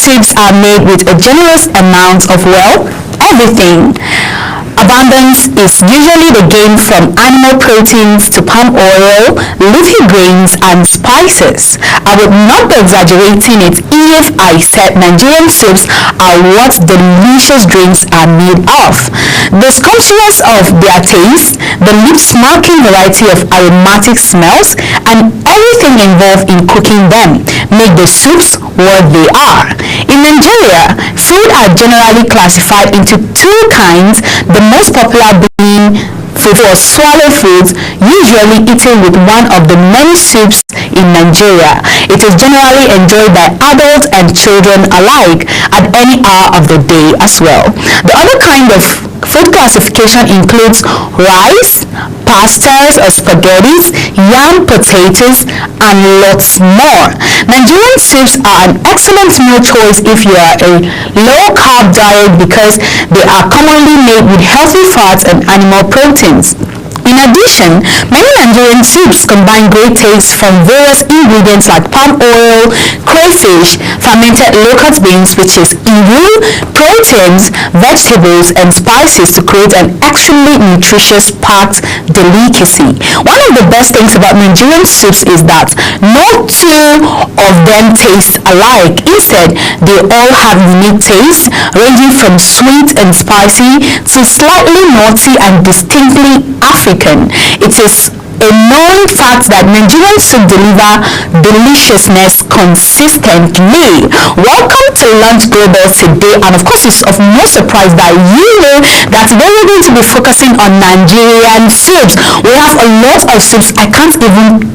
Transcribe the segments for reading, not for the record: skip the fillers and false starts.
soups are made with a generous amount of, well, everything. Abundance is usually the gain from animal proteins to palm oil, leafy greens, and spices. I would not be exaggerating it if I said Nigerian soups are what delicious drinks are made of. The scrumptiousness of their taste, the lip-smacking variety of aromatic smells, and everything involved in cooking them make the soups what they are. In Nigeria, food are generally classified into two kinds, the most popular being food or swallow foods, usually eaten with one of the many soups in Nigeria. It is generally enjoyed by adults and children alike at any hour of the day as well. The other kind of food classification includes rice, pastas or spaghettis, yam, potatoes, and lots more. Nigerian soups are an excellent meal choice if you are a low-carb diet because they are commonly made with healthy fats and animal proteins. In addition, many Nigerian soups combine great tastes from various ingredients like palm oil, crayfish, fermented locust beans, which is iru, proteins, vegetables, and spices to create an extremely nutritious packed delicacy. One of the best things about Nigerian soups is that no two of them taste alike. Instead, they all have unique tastes, ranging from sweet and spicy to slightly nutty and distinctly African. It is a known fact that Nigerian soup deliver deliciousness consistently. Welcome to Lunch Global today, and of course it's of no surprise that you know that today we're going to be focusing on Nigerian soups. We have a lot of soups. I can't even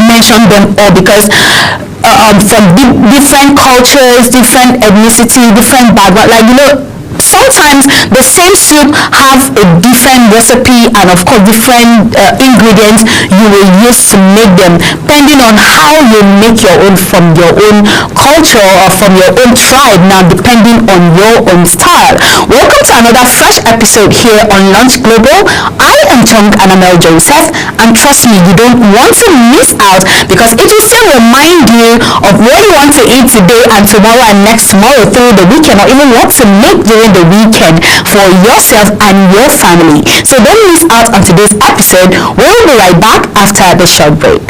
mention them all because from different cultures, different ethnicity, different background, sometimes the same soup have a different recipe and of course different ingredients you will use to make them, depending on how you make your own from your own culture or from your own tribe, now depending on your own style. Welcome to another fresh episode here on Lunch Global. I am Chung Annabelle Joseph, and trust me, you don't want to miss out because it will still remind you of what you want to eat today and tomorrow and next tomorrow through the weekend, or even what to make during the weekend for yourself and your family. So don't miss out on today's episode. We'll be right back after the short break.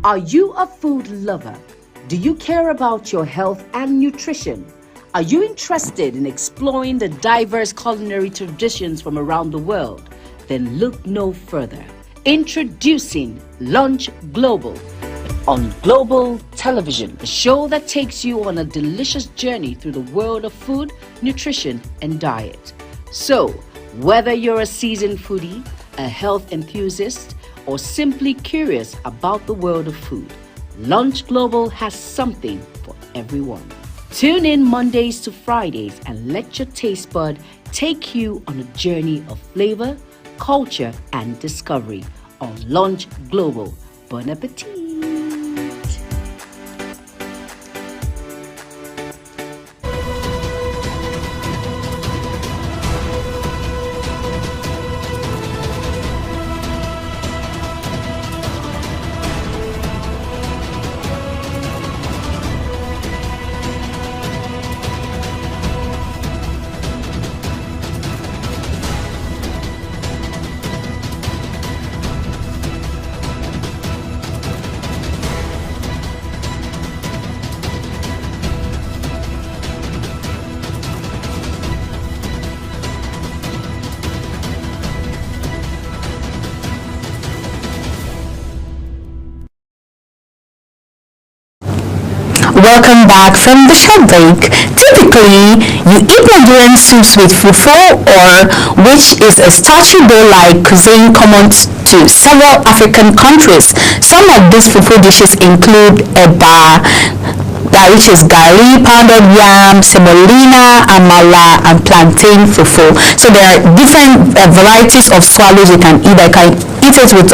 Are you a food lover? Do you care about your health and nutrition? Are you interested in exploring the diverse culinary traditions from around the world? Then look no further. Introducing Lunch Global on Global Television, a show that takes you on a delicious journey through the world of food, nutrition, and diet. So, whether you're a seasoned foodie, a health enthusiast, or simply curious about the world of food, Lunch Global has something for everyone. Tune in Mondays to Fridays and let your taste bud take you on a journey of flavor, culture, and discovery on Lunch Global. Bon appetit! welcome back from the short break. Typically, you eat Nigerian soups with fufu, or which is a starchy dough-like cuisine common to several African countries. Some of these fufu dishes include eba, which is gari, pounded yam, semolina, amala, and plantain fufu. So there are different varieties of swallows you can eat. You can eat it with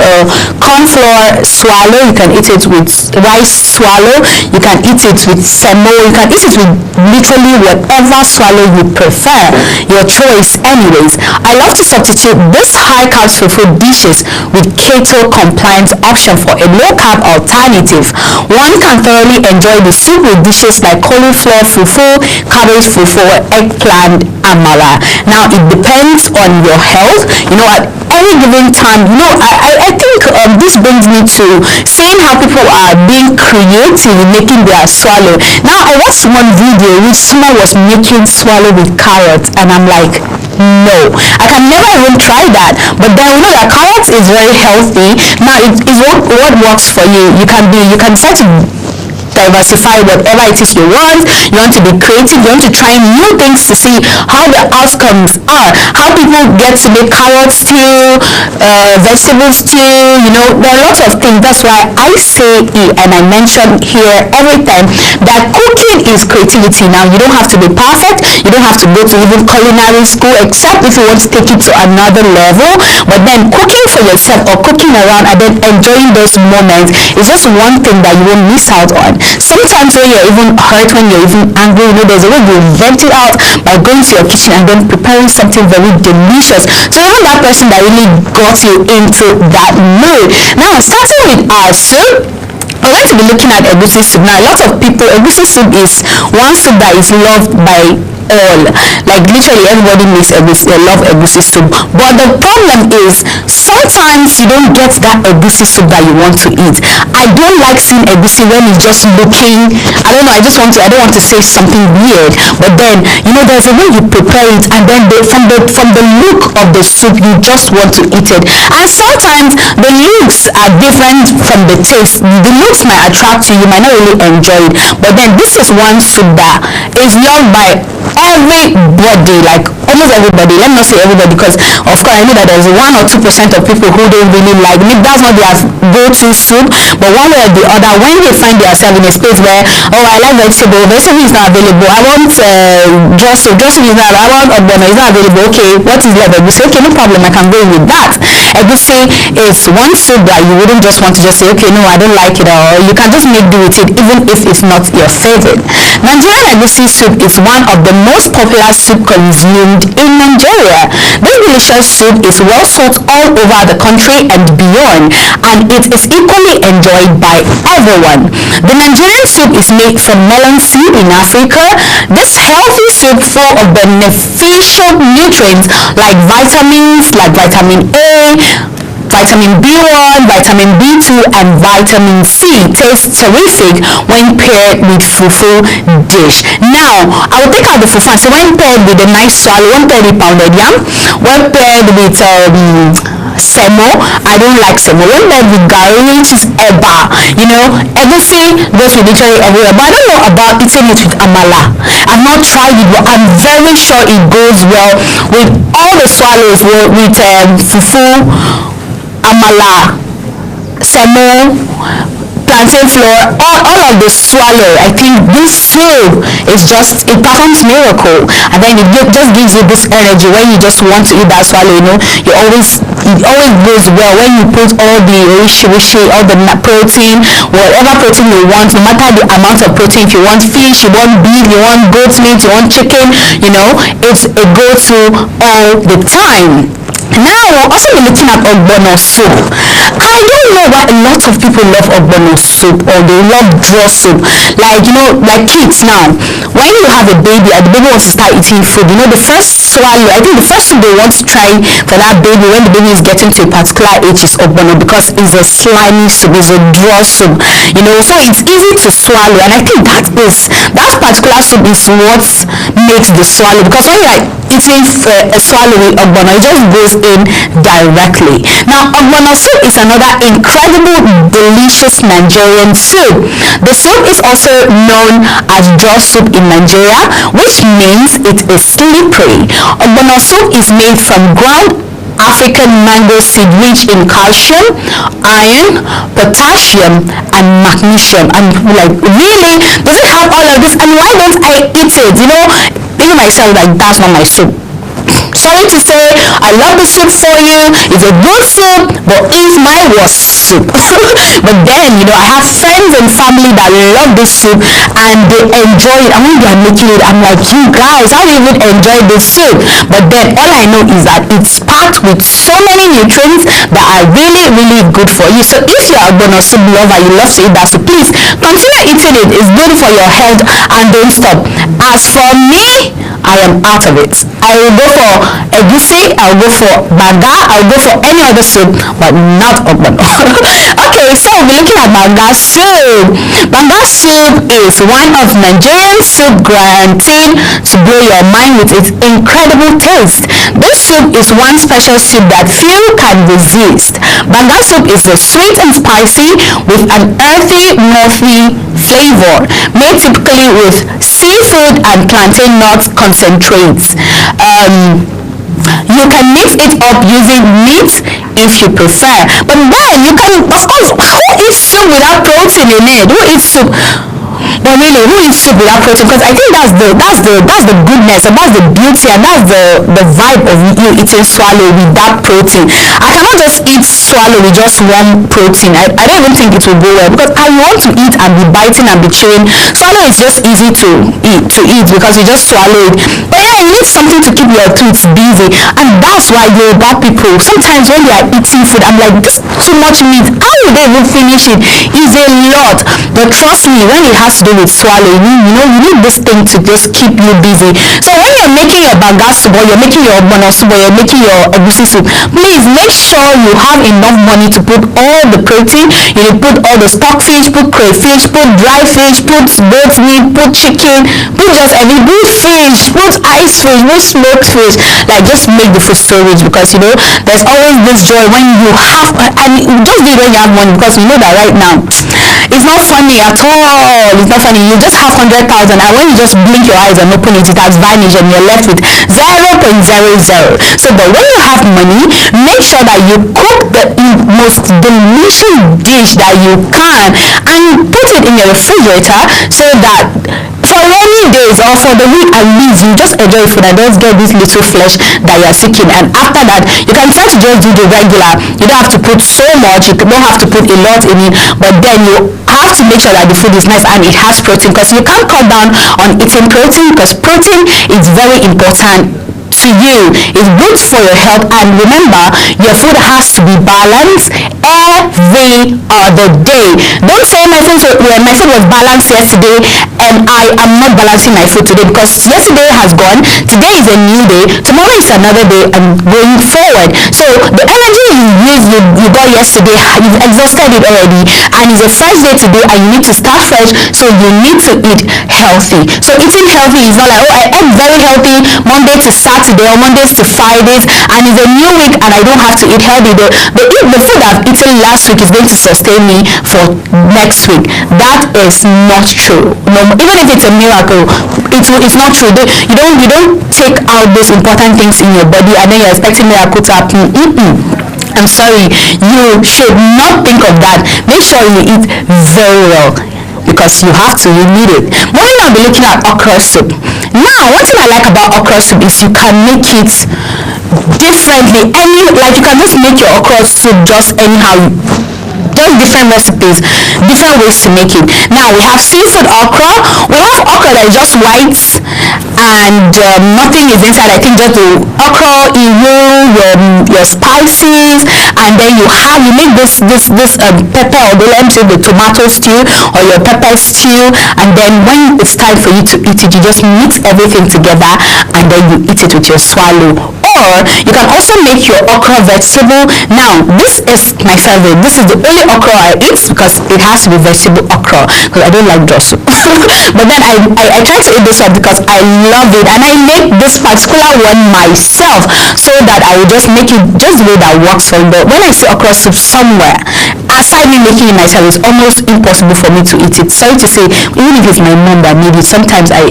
corn flour swallow, you can eat it with rice swallow, you can eat it with semo, you can eat it with literally whatever swallow you prefer, your choice anyways. I love to substitute this high carb fufu dishes with keto compliant option for a low carb alternative. One can thoroughly enjoy the soup with dishes like cauliflower fufu, cabbage fufu, eggplant, amala. Now it depends on your health. At any given time, I think this brings me to seeing how people are being creative in making their swallow. Now I watched one video which someone was making swallow with carrots, and I'm like, no, I can never even try that. But then we know that carrots is very healthy. Now it is what works for you. You can decide to diversify whatever it is you want. You want to be creative, you want to try new things to see how the outcomes are, how people get to make carrot stew, vegetable stew. There are lots of things. That's why I say and I mention here every time that cooking is creativity. Now you don't have to be perfect, you don't have to go to even culinary school, except if you want to take it to another level. But then cooking for yourself or cooking around and then enjoying those moments is just one thing that you won't miss out on. Sometimes when you're even hurt, when you're even angry, there's a way you vent it out by going to your kitchen and then preparing something very delicious. So even that person that really got you into that mood. Now, starting with our soup, we're going to be looking at egusi soup. Now, a lot of people, egusi soup is one soup that is loved by all. Like literally everybody makes egusi, love egusi soup. But the problem is sometimes you don't get that egusi soup that you want to eat. I don't like seeing egusi when it's just looking, I don't want to say something weird, but then there's a way you prepare it, and then from the look of the soup you just want to eat it. And sometimes the looks are different from the taste. The looks might attract you, you might not really enjoy it, but then this is one soup that is loved by everybody, like almost everybody. Let me not say everybody, because of course I know that there's 1 or 2% of people who don't really like it. That's not their go-to soup, but one way or the other, when they find themselves in a space where, I like vegetable is not available, I want dressing is not, I want ogbono is not available, okay, what is left? Egusi, okay, no problem, I can go with that. Egusi is one soup that you wouldn't just want to just say, okay, no, I don't like it, or you can just make do with it even if it's not your favorite. Nigerian egusi soup is one of the most popular soup consumed in Nigeria. This delicious soup is well sought all over the country and beyond, and it is equally enjoyed by everyone. The Nigerian soup is made from melon seed in Africa. This healthy soup full of beneficial nutrients like vitamins, like vitamin A, vitamin B1, vitamin B2, and vitamin C tastes terrific when paired with fufu dish. Now, I will take out the fufu and say when paired with a nice swallow, when paired with pounded yam, when paired with semo, I don't like semo, when paired with gari, which is eba, egusi goes with literally everywhere. But I don't know about eating it with amala. I've not tried it, but I'm very sure it goes well with all the swallows, with fufu, amala, semo, plantain flour, all of the swallow. I think this soup is it performs miracle, and then it just gives you this energy when you just want to eat that swallow. It always goes well when you put all the rishi, all the protein, whatever protein you want, no matter the amount of protein. If you want fish, you want beef, you want goat meat, you want chicken, it's a go-to all the time. Now we'll also be looking at ogbono soup. I don't know why a lot of people love ogbono soup, or they love draw soup. Like kids now, when you have a baby and the baby wants to start eating food, the first swallow, I think the first soup they want to try for that baby when the baby is getting to a particular age is ogbono, because it's a slimy soup, it's a draw soup, so it's easy to swallow. And I think that particular soup is what makes the swallow, because when you're like eating a swallow with ogbono. It just goes in directly. Now, ogbono soup is another incredible, delicious Nigerian soup. The soup is also known as draw soup in Nigeria, which means it is slippery. Ogbono soup is made from ground African mango seed rich in calcium, iron, potassium, and magnesium. And like, really, does it have all of this? And why don't I eat it? You know, even myself, like, that's not my soup. Sorry to say, I love the soup for you. It's a good soup, but it's my worst soup. But then, you know, I have friends and family that love this soup and they enjoy it. And when they are making it, I'm like, you guys, how do you even enjoy this soup? But then all I know is that it's packed with so many nutrients that are really, really good for you. So if you're a ogbono soup lover, you love to eat that soup, please continue eating it. It's good for your health and don't stop. As for me, I am out of it. I will go for egusi, I'll go for banga, I'll go for any other soup, but not ogbono. Okay, so we're looking at banga soup. Banga soup is one of Nigerian soup guaranteed to blow your mind with its incredible taste. This soup is one special soup that few can resist. Banga soup is sweet and spicy with an earthy, mouthful flavor, made typically with seafood and plantain nut concentrates. You can mix it up using meat if you prefer, but then you can, of course, who eats soup without protein in it? Who eats soup? But really, who eats soup without protein? Because I think that's the goodness, and that's the beauty, and that's the vibe of you eating swallow with that protein. I cannot just eat swallow with just one protein. I don't even think it will go well, because I want to eat and be biting and be chewing. Swallow is just easy to eat because you just swallow it. But yeah, you need something to keep your teeth busy, and that's why Yoruba people, sometimes when they are eating food, I'm like, this too much meat. How will they even finish it? It's a lot. But trust me, when it has to do with swallowing, you need this thing to just keep you busy. So when you're making your banga soup, or you're making your ogbono soup, or you're making your egusi soup, please make sure you have enough money to put all the protein. You need to put all the stockfish, put crayfish, put dry fish, put goat meat, put chicken, put just every put fish, put ice fish, put smoked fish. Like, just make the food so rich, because there's always this joy when you have, and just do it when you have money, because you know that right now it's not funny at all. It's not funny. You just have 100,000, and when you just blink your eyes and open it, it has vanished, and you're left with 0.00. So, but when you have money, make sure that you cook the most delicious dish that you can and put it in your refrigerator, so that for rainy days or for the week at least, you just enjoy food and just get this little flesh that you are seeking. And after that, you can try to just do the regular. You don't have to put so much, you don't have to put a lot in it, but then you have to make sure that the food is nice and it has protein, because you can't cut down on eating protein, because protein is very important to you. It's good for your health, and remember, your food has to be balanced every other day. Don't say my food was balanced yesterday and I am not balancing my food today, because yesterday has gone, today is a new day, tomorrow is another day, and going forward. So the energy you got yesterday, you've exhausted it already, and it's a fresh day today, and you need to start fresh. So you need to eat healthy. So eating healthy is not like, oh, I ate very healthy Monday to Saturday or Mondays to Fridays, and it's a new week and I don't have to eat healthy. The food I've eaten last week is going to sustain me for next week. That is not true. No, even if it's a miracle, it's not true. You don't take out those important things in your body and then you're expecting miracle to happen. I'm sorry, you should not think of that. Make sure you eat very well, because you have to, you need it. Moving on, be looking at okra soup. Now, one thing I like about okra soup is you can make it differently. Like, you can just make your okra soup just anyhow. Just different recipes, different ways to make it. Now we have seafood okra. We have okra that is just white and nothing is inside. I think just the okra, your spices, and then you make this pepper, or let me say the tomato stew or your pepper stew, and then when it's time for you to eat it, you just mix everything together and then you eat it with your swallow. Or you can also make your okra vegetable. Now this is my favorite. This is the only okra I eat, because it has to be vegetable okra, because I don't like draw soup. But then I try to eat this one because I love it, and I make this particular one myself, so that I will just make it just the way that works for me. But when I see okra soup somewhere, aside me making it myself, it's almost impossible for me to eat it. Sorry to say, even if it's my mom that made it, sometimes I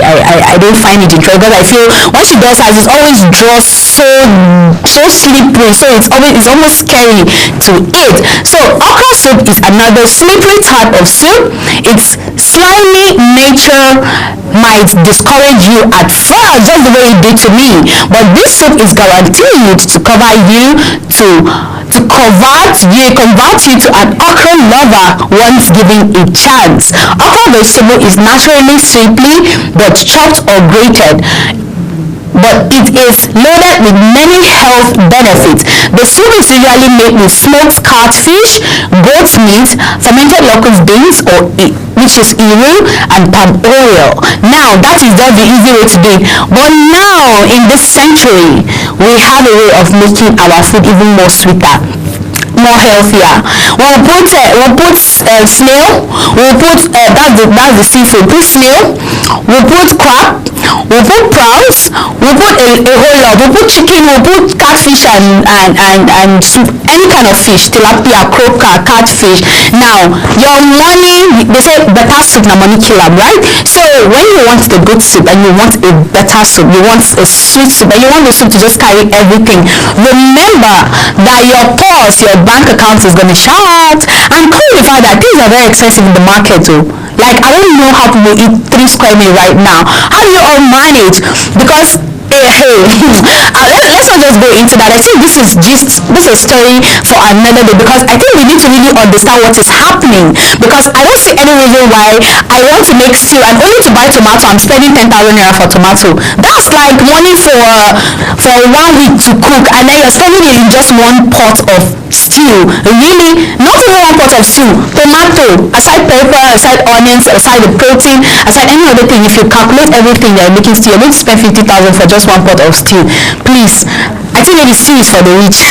don't find it interesting, because I feel when she does hers, it's always draws so slippery, so it's almost scary to eat. So okra soup is another slippery type of soup. Its slimy nature might discourage you at first, just the way it did to me, but this soup is guaranteed to convert you to an okra lover once given a chance. Okra vegetable is naturally simply but chopped or grated, but it is loaded with many health benefits. The soup is usually made with smoked catfish, goat's meat, fermented locust beans, which is iru, and palm oil. Now, that is just the easy way to do it. But now, in this century, we have a way of making our food even more sweeter, more healthier. We'll put snail. We'll put that's the seafood. Put snail. We'll put crab. We'll put prawns. We'll put a whole lot. We'll put chicken. We'll put catfish and any kind of fish, tilapia, croaker, catfish. Now, your money, they say better soup na money kill 'em, right? So when you want the good soup and you want a better soup, you want a sweet soup, and you want the soup to just carry everything, remember that your purse, your bank account is going to shout. And call the fact that things are very expensive in the market too. Like, I don't know how people eat 3 square meal right now. How do you all manage? Because let's not just go into that. I think this is a story for another day, because I think we need to really understand what is happening, because I don't see any reason why I want to make stew and only to buy tomato I'm spending 10,000 naira for tomato. That's like money for 1 week to cook, and then you're spending it in just one pot of stew. Really, not even one pot of stew. Tomato, aside pepper, aside onions, aside the protein, aside any other thing, if you calculate everything you're making stew, you're going to spend 50,000 for just one pot of stew. Please, I think maybe stew is for the rich.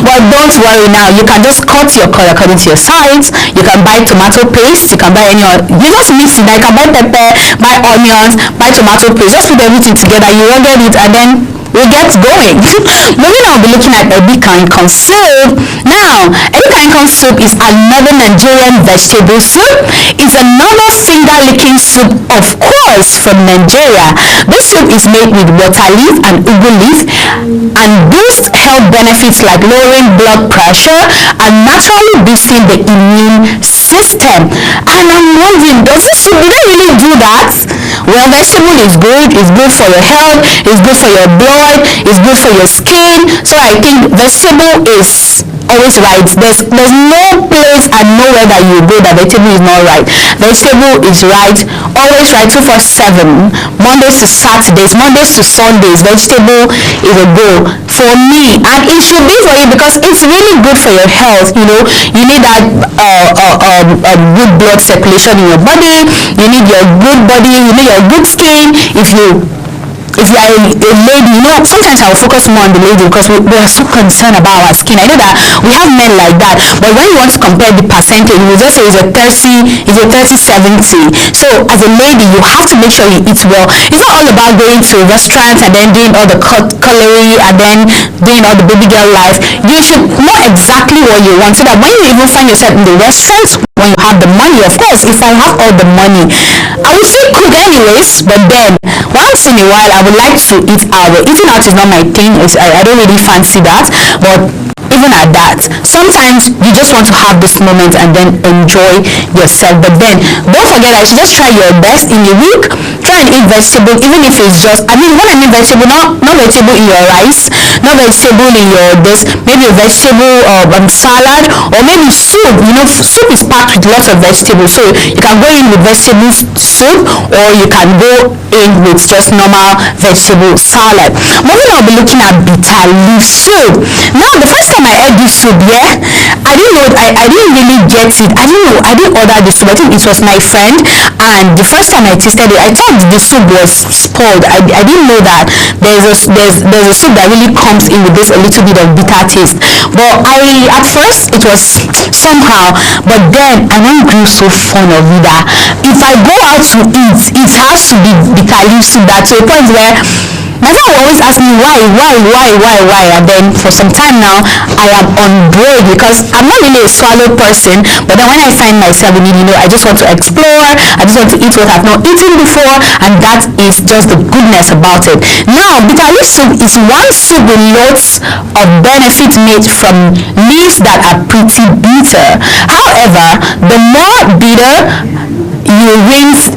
But don't worry now, you can just cut your color according to your size. You can buy tomato paste, you can buy any other, you just mix it. You can buy pepper, buy onions, buy tomato paste, just put everything together, you render it, and then we get going. Moving on, we'll be looking at Edikaikong soup. Now, Edikaikong soup is another Nigerian vegetable soup. It's another finger-licking soup, of course, from Nigeria. This soup is made with water leaf and ugu leaf and boosts health benefits like lowering blood pressure and naturally boosting the immune system. And I'm wondering, does this soup, do they really do that? Well, vegetable is good. It's good for your health. It's good for your blood. It's good for your skin. So I think vegetable is always right. There's no place and nowhere that you go that vegetable is not right. Vegetable is right, always right, 247. Mondays to Saturdays, Mondays to Sundays, vegetable is a go for me, and it should be for you, because it's really good for your health. You know, you need that good blood circulation in your body. You need your good body. You need your good skin. If you are a lady, you know, sometimes I'll focus more on the lady because we are so concerned about our skin. I know that we have men like that, but when you want to compare the percentage, you will just say it's a 30-70. So as a lady, you have to make sure you eat well. It's not all about going to restaurants and then doing all the cutlery and then doing all the baby girl life. You should know exactly what you want, so that when you even find yourself in the restaurants, when you have the money, of course, if I have all the money, I would still cook anyways, but then once in a while I would like to eat out. But eating out is not my thing. I don't really fancy that, but even at that, sometimes you just want to have this moment and then enjoy yourself. But then don't forget that you should just try your best in a week. Try and eat vegetable, even if it's just, I mean, when I mean vegetable, not vegetable in your rice, not vegetable in your this, maybe a vegetable salad, or maybe soup. You know, soup is packed with lots of vegetables, so you can go in with vegetable soup, or you can go in with just normal vegetable salad. Moving on, we'll be looking at bitter leaf soup. Now, the first time I ate this soup, I didn't know, I didn't really get it. I didn't order the soup. I think it was my friend, and the first time I tasted it, I thought the soup was spoiled. I didn't know that there's a soup that really comes in with this a little bit of bitter taste. But at first it was somehow somehow, but then I don't grow so fond of it that if I go out to eat, it has to be bitter leaf soup. That to a point where my friend will always ask me why, and then for some time now I am on board because I'm not really a swallow person, but then when I find myself in it, I just want to explore, I just want to eat what I've not eaten before, and that is just the goodness about it. Now, bitter leaf soup is one soup with lots of benefits made from leaves that are pretty bitter. However, the more you rinse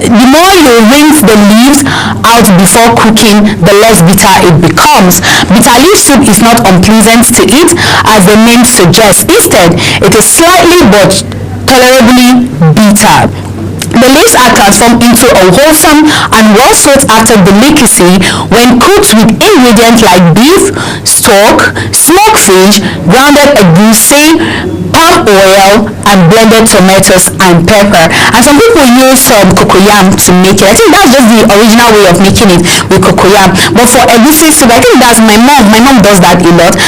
the leaves out before cooking, the less bitter it becomes. Bitter leaf soup is not unpleasant to eat as the name suggests. Instead, it is slightly but tolerably bitter. The leaves are transformed into a wholesome and well sought after delicacy when cooked with ingredients like beef, stock, smoked fish, grounded egusi, palm oil, and blended tomatoes and pepper. And some people use some cocoyam to make it. I think that's just the original way of making it with cocoyam. But for egusi soup, I think that's my mom does that a lot.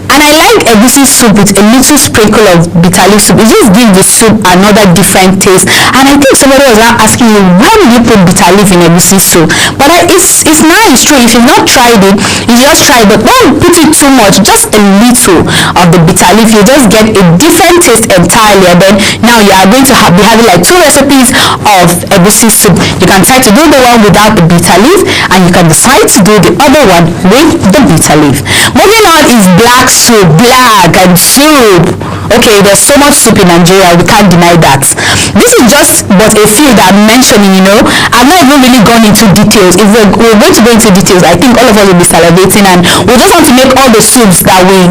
And I like egusi soup with a little sprinkle of bitter leaf soup. It just gives the soup another different taste. And I think somebody was now asking me, why did you put bitter leaf in egusi soup? But it's nice, true. If you've not tried it, you just try it. But don't put it too much. Just a little of the bitter leaf. You just get a different taste entirely. And then now you are going to be having like 2 recipes of egusi soup. You can try to do the one without the bitter leaf, and you can decide to do the other one with the bitter leaf. Moving on is black soup, black and soup. Okay, there's so much soup in Nigeria, we can't deny that. This is just but a few that I'm mentioning, I've not even really gone into details. If we're going to go into details, I think all of us will be salivating, and we just want to make all the soups that we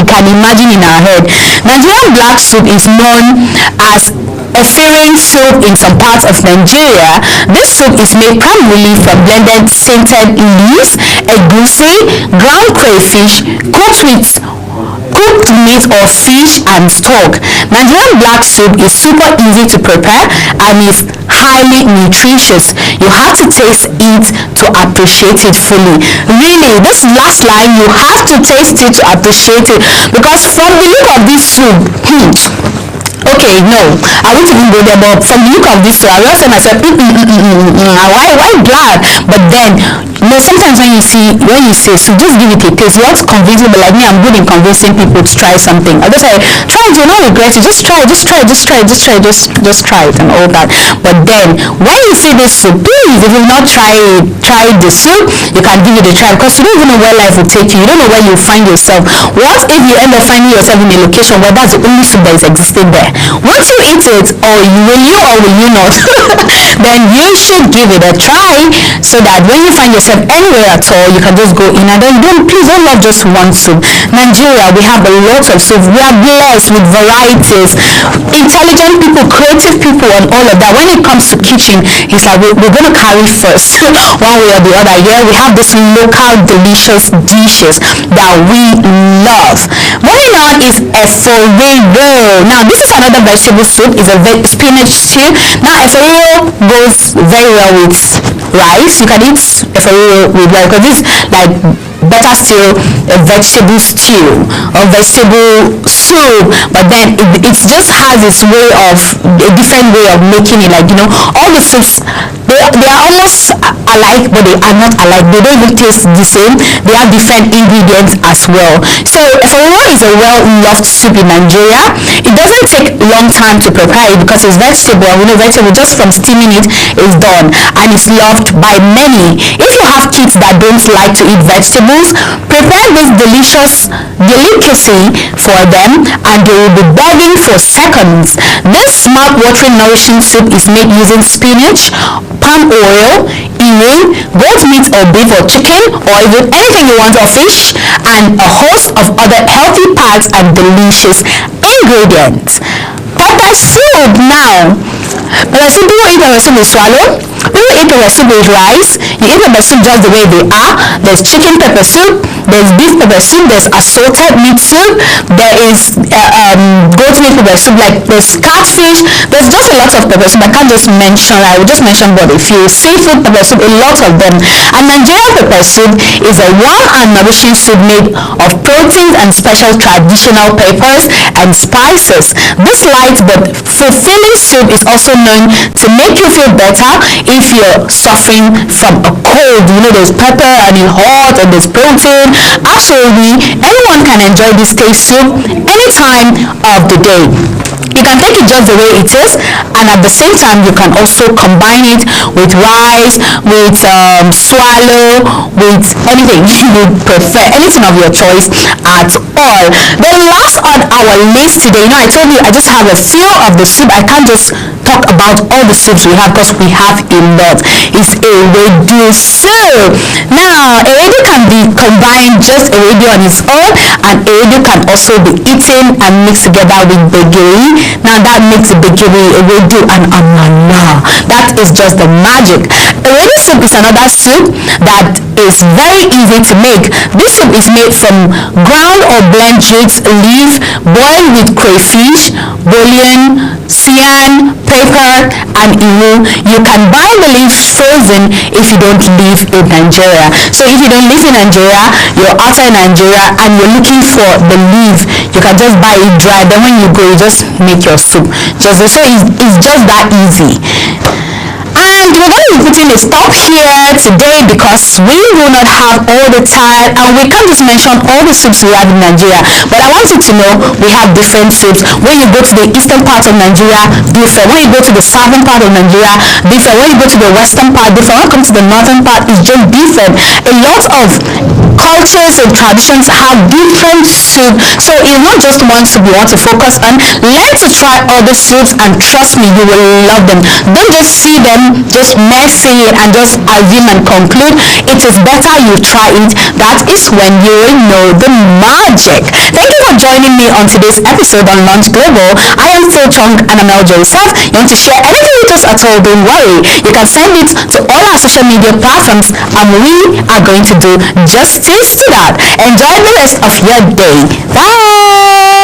can imagine in our head. Nigerian black soup is known as Efirin soup in some parts of Nigeria. This soup is made primarily from blended scented leaves, egusi, ground crayfish, cooked meat or fish, and stock. Nigerian black soup is super easy to prepare and is highly nutritious. You have to taste it to appreciate it fully. Really, this last line, you have to taste it to appreciate it, because from the look of this soup, okay, no, I won't even go there, but from the look of this, I will say myself, why black? But then, sometimes when you say so, just give it a taste. You want to convince people, like me, I'm good in convincing people to try something. I just say, try it, you'll not regret it. Just try it and all that. But then, when you see this soup, please, if you've not tried the soup, you can give it a try, because you don't even know where life will take you. You don't know where you'll find yourself. What if you end up finding yourself in a location where that's the only soup that is existing there? Once you eat it, or will you not, then you should give it a try, so that when you find yourself anywhere at all, you can just go in, and then please don't love just one soup. Nigeria, we have a lot of soup. We are blessed with varieties, intelligent people, creative people, and all of that. When it comes to kitchen, it's like we're going to carry first one way or the other. Yeah, we have these local delicious dishes that we love. Moving on is eforiro. Now, this is another vegetable soup. It's a spinach stew. Now, eforiro goes very well with rice. You can eat eforiro with rice, because this like better still a vegetable stew or vegetable soup, but then it just has its way of a different way of making it. Like all the soups, they are almost alike, but they are not alike. They don't even taste the same. They have different ingredients as well. So eforiro is a well-loved soup in Nigeria. It doesn't take a long time to prepare it, because it's vegetable, and we know vegetable just from steaming it is done, and it's loved by many. If you have kids that don't like to eat vegetables, prepare this delicious delicacy for them, and they will be begging for seconds. This mouth-watering nourishing soup is made using spinach, palm oil, goat meat or beef or chicken, or even anything you want, or fish, and a host of other healthy parts and delicious ingredients. Pepper soup. Now, pepper soup, people eat pepper soup with swallow. People eat pepper soup with rice. You eat pepper soup just the way they are. There's chicken pepper soup, there's beef pepper soup, there's assorted meat soup, there is goat goat meat pepper soup, like there's catfish, there's just a lot of pepper soup. I can't just mention, I will just mention but a few. Seafood pepper soup, a lot of them. And Nigerian pepper soup is a warm and nourishing soup made of proteins and special traditional peppers and spices. This light but fulfilling soup is also known to make you feel better if you're suffering from a cold. You know, there's pepper and it's hot and there's protein. Absolutely, anyone can enjoy this taste soup any time of the day. You can take it just the way it is, and at the same time you can also combine it with rice, with swallow, with anything you prefer, anything of your choice at all. Then last on our list today, I told you I just have a few of the soup. I can't just talk about all the soups we have because we have a lot. It's a ewedu soup. Now, ewedu can be combined just ewedu on its own, and ewedu can also be eaten and mixed together with gbegiri. Now that makes gbegiri, ewedu, and amala. That is just the magic. Ewedu soup is another soup that is very easy to make. This soup is made from ground or blend jute leaf, boiled with crayfish, bouillon, cyan, pepper, and iru. You can buy the leaves frozen if you don't live in Nigeria. So if you don't live in Nigeria, you're outside Nigeria and you're looking for the leaf, you can just buy it dry. Then when you go, you just make your soup. So it's just that easy. And we're going to be putting a stop here today because we will not have all the time and we can't just mention all the soups we have in Nigeria. But I want you to know we have different soups. When you go to the eastern part of Nigeria, different. When you go to the southern part of Nigeria, different. When you go to the western part, different. When you come to the northern part, it's just different. A lot of cultures and traditions have different soup. So it's not just one soup you want to focus on. Learn to try other soups and trust me, you will love them. Don't just see them, just messing it and just assume and conclude. It is better you try it. That is when you will know the magic. Thank you for joining me on today's episode on Lunch Global. I am Phil Chong and I'm L. Joseph. You want to share anything with us at all, don't worry. You can send it to all our social media platforms and we are going to do justice to that. Enjoy the rest of your day. Bye.